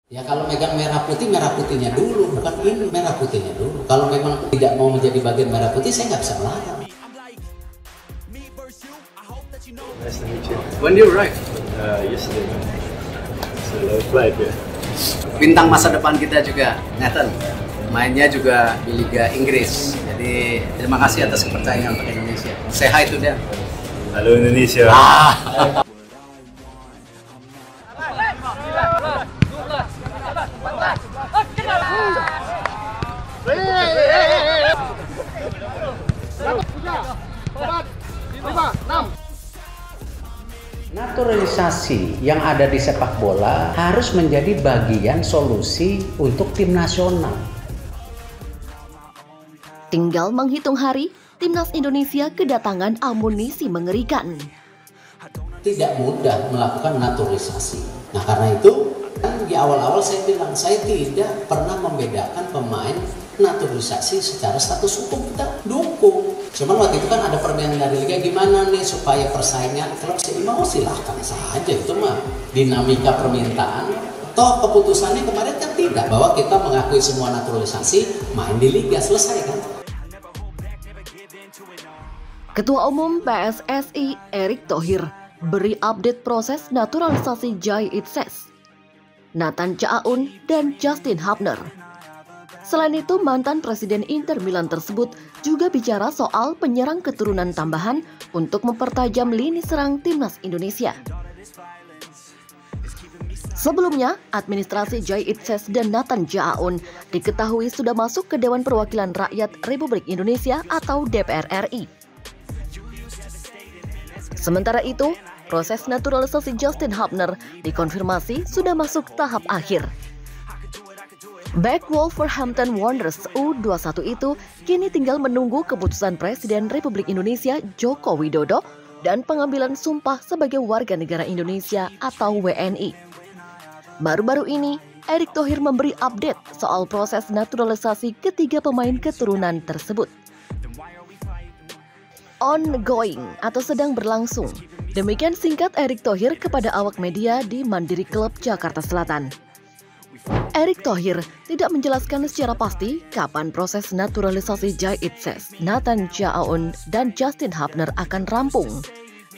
Ya kalau megang merah putihnya dulu, bukan ini merah putihnya dulu. Kalau memang tidak mau menjadi bagian merah putih, saya nggak bisa melarang. Nice to meet you. When do you arrive? Yesterday. So low flight, yeah. Bintang masa depan kita juga, Nathan. Mainnya juga di Liga Inggris. Jadi terima kasih atas kepercayaan untuk Indonesia. Say hi to them. Halo Indonesia. Naturalisasi yang ada di sepak bola harus menjadi bagian solusi untuk tim nasional. Tinggal menghitung hari, timnas Indonesia kedatangan amunisi mengerikan. Tidak mudah melakukan naturalisasi. Nah karena itu, kan di awal-awal saya bilang, saya tidak pernah membedakan pemain naturalisasi secara status hukum, kita dukung. Cuman waktu itu kan ada permainan dari Liga, gimana nih supaya persaingan klub seimbang, silahkan saja, itu mah dinamika permintaan. Toh keputusannya kemarin kan tidak, bahwa kita mengakui semua naturalisasi, main di Liga, selesai kan. Ketua Umum PSSI Erick Thohir beri update proses naturalisasi Jai Itses, Nathan Tjaaun, dan Justin Hubner. Selain itu, mantan Presiden Inter Milan tersebut juga bicara soal penyerang keturunan tambahan untuk mempertajam lini serang timnas Indonesia. Sebelumnya, administrasi Jai Itses dan Nathan Tjaaun diketahui sudah masuk ke Dewan Perwakilan Rakyat Republik Indonesia atau DPR RI. Sementara itu, proses naturalisasi Justin Hubner dikonfirmasi sudah masuk tahap akhir. Back Wolverhampton Wanderers U21 itu kini tinggal menunggu keputusan Presiden Republik Indonesia Joko Widodo dan pengambilan sumpah sebagai warga negara Indonesia atau WNI. Baru-baru ini, Erick Thohir memberi update soal proses naturalisasi ketiga pemain keturunan tersebut. Ongoing atau sedang berlangsung. Demikian singkat Erick Thohir kepada awak media di Mandiri Club Jakarta Selatan. Erick Thohir tidak menjelaskan secara pasti kapan proses naturalisasi Jai Itses, Nathan Tjaaun, dan Justin Hubner akan rampung.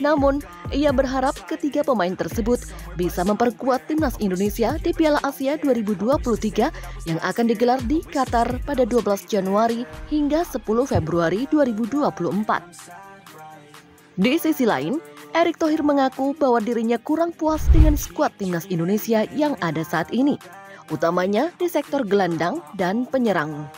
Namun, ia berharap ketiga pemain tersebut bisa memperkuat timnas Indonesia di Piala Asia 2023 yang akan digelar di Qatar pada 12 Januari hingga 10 Februari 2024. Di sisi lain, Erick Thohir mengaku bahwa dirinya kurang puas dengan skuad timnas Indonesia yang ada saat ini, utamanya di sektor gelandang dan penyerang.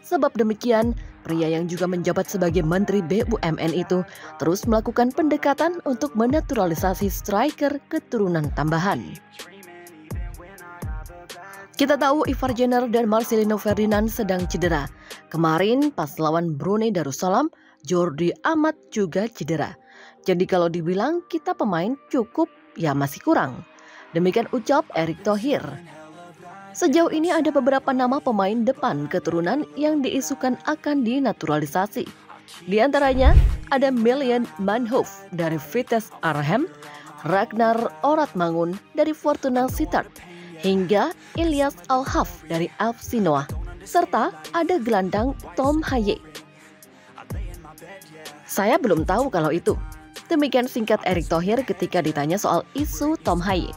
Sebab demikian, pria yang juga menjabat sebagai Menteri BUMN itu terus melakukan pendekatan untuk menaturalisasi striker keturunan tambahan. Kita tahu Ivar Jenner dan Marcelino Ferdinand sedang cedera. Kemarin pas lawan Brunei Darussalam, Jordi Amat juga cedera. Jadi kalau dibilang kita pemain cukup, ya masih kurang. Demikian ucap Erick Thohir. Sejauh ini ada beberapa nama pemain depan keturunan yang diisukan akan dinaturalisasi. Di antaranya ada Milian Manhoef dari Vitesse Arnhem, Ragnar Oratmangun dari Fortuna Sittard, hingga Ilyas Al-Haf dari FC Noah, serta ada gelandang Tom Haye. Saya belum tahu kalau itu. Demikian singkat Erick Thohir ketika ditanya soal isu Tom Haye.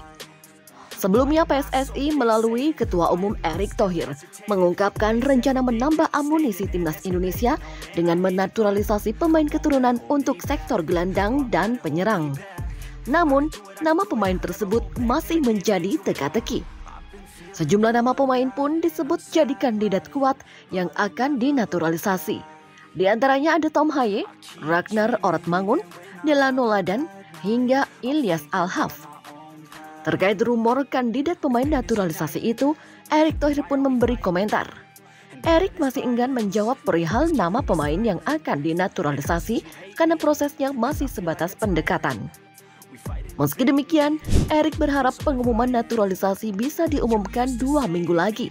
Sebelumnya PSSI melalui Ketua Umum Erick Thohir mengungkapkan rencana menambah amunisi timnas Indonesia dengan menaturalisasi pemain keturunan untuk sektor gelandang dan penyerang. Namun, nama pemain tersebut masih menjadi teka-teki. Sejumlah nama pemain pun disebut jadi kandidat kuat yang akan dinaturalisasi. Di antaranya ada Tom Haye, Ragnar Oratmangun, Delano Ladan, hingga Ilyas Al-Haf. Terkait rumor kandidat pemain naturalisasi itu, Erick Thohir pun memberi komentar. Erick masih enggan menjawab perihal nama pemain yang akan dinaturalisasi karena prosesnya masih sebatas pendekatan. Meski demikian, Erick berharap pengumuman naturalisasi bisa diumumkan 2 minggu lagi.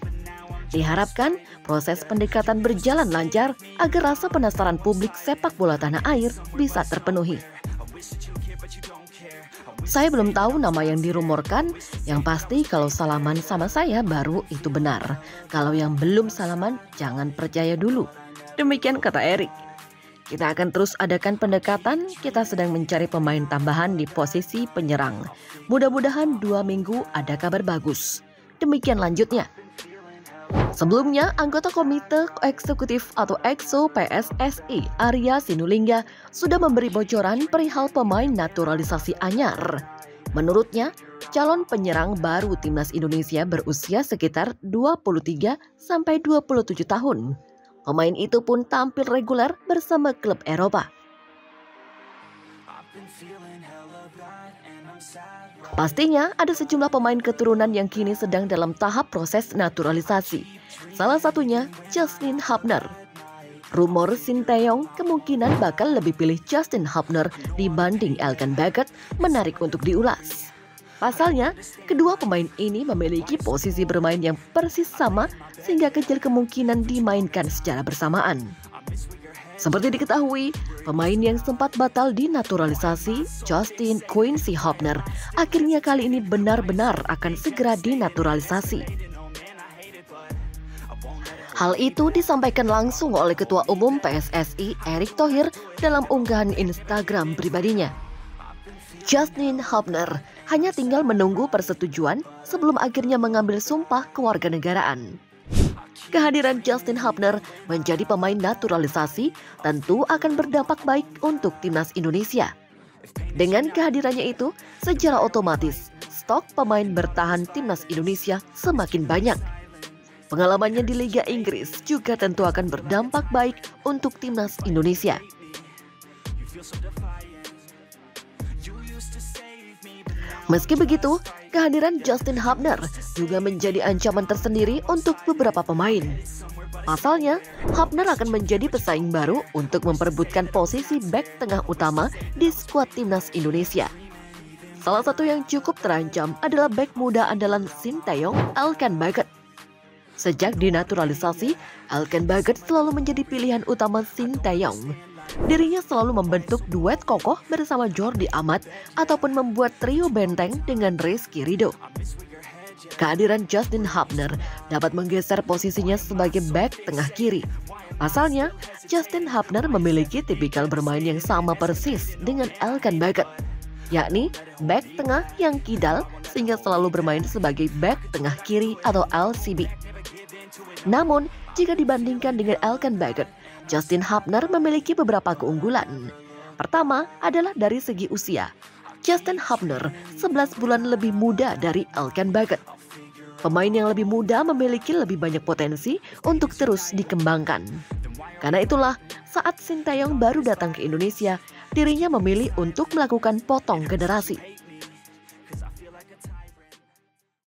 Diharapkan proses pendekatan berjalan lancar agar rasa penasaran publik sepak bola tanah air bisa terpenuhi. Saya belum tahu nama yang dirumorkan, yang pasti kalau salaman sama saya baru itu benar. Kalau yang belum salaman, jangan percaya dulu. Demikian kata Erik. Kita akan terus adakan pendekatan, kita sedang mencari pemain tambahan di posisi penyerang. Mudah-mudahan 2 minggu ada kabar bagus. Demikian lanjutnya. Sebelumnya, anggota Komite Eksekutif atau EXO PSSI Arya Sinulinga sudah memberi bocoran perihal pemain naturalisasi anyar. Menurutnya, calon penyerang baru timnas Indonesia berusia sekitar 23 sampai 27 tahun. Pemain itu pun tampil reguler bersama klub Eropa. Pastinya ada sejumlah pemain keturunan yang kini sedang dalam tahap proses naturalisasi. Salah satunya Justin Hubner. Rumor Sinteyong kemungkinan bakal lebih pilih Justin Hubner dibanding Elkan Baggett menarik untuk diulas. Pasalnya, kedua pemain ini memiliki posisi bermain yang persis sama sehingga kecil kemungkinan dimainkan secara bersamaan. Seperti diketahui, pemain yang sempat batal dinaturalisasi, Justin Quincy Hubner, akhirnya kali ini benar-benar akan segera dinaturalisasi. Hal itu disampaikan langsung oleh Ketua Umum PSSI Erick Thohir dalam unggahan Instagram pribadinya. Justin Hubner hanya tinggal menunggu persetujuan sebelum akhirnya mengambil sumpah kewarganegaraan. Kehadiran Justin Hubner menjadi pemain naturalisasi tentu akan berdampak baik untuk timnas Indonesia. Dengan kehadirannya itu, secara otomatis stok pemain bertahan timnas Indonesia semakin banyak. Pengalamannya di Liga Inggris juga tentu akan berdampak baik untuk timnas Indonesia. Meski begitu, kehadiran Justin Hubner juga menjadi ancaman tersendiri untuk beberapa pemain. Pasalnya, Hubner akan menjadi pesaing baru untuk memperebutkan posisi bek tengah utama di skuad timnas Indonesia. Salah satu yang cukup terancam adalah bek muda andalan Sinteyong, Elkan Baggett. Sejak dinaturalisasi, Elkan Baggett selalu menjadi pilihan utama Sinteyong. Dirinya selalu membentuk duet kokoh bersama Jordi Amat ataupun membuat trio benteng dengan Rizky Ridho. Kehadiran Justin Hubner dapat menggeser posisinya sebagai bek tengah kiri. Pasalnya, Justin Hubner memiliki tipikal bermain yang sama persis dengan Elkan Baggett, yakni bek tengah yang kidal sehingga selalu bermain sebagai bek tengah kiri atau LCB. Namun, jika dibandingkan dengan Elkan Baggett, Justin Hubner memiliki beberapa keunggulan. Pertama adalah dari segi usia. Justin Hubner 11 bulan lebih muda dari Elkan Baggett. Pemain yang lebih muda memiliki lebih banyak potensi untuk terus dikembangkan. Karena itulah, saat Sinteyong baru datang ke Indonesia, dirinya memilih untuk melakukan potong generasi.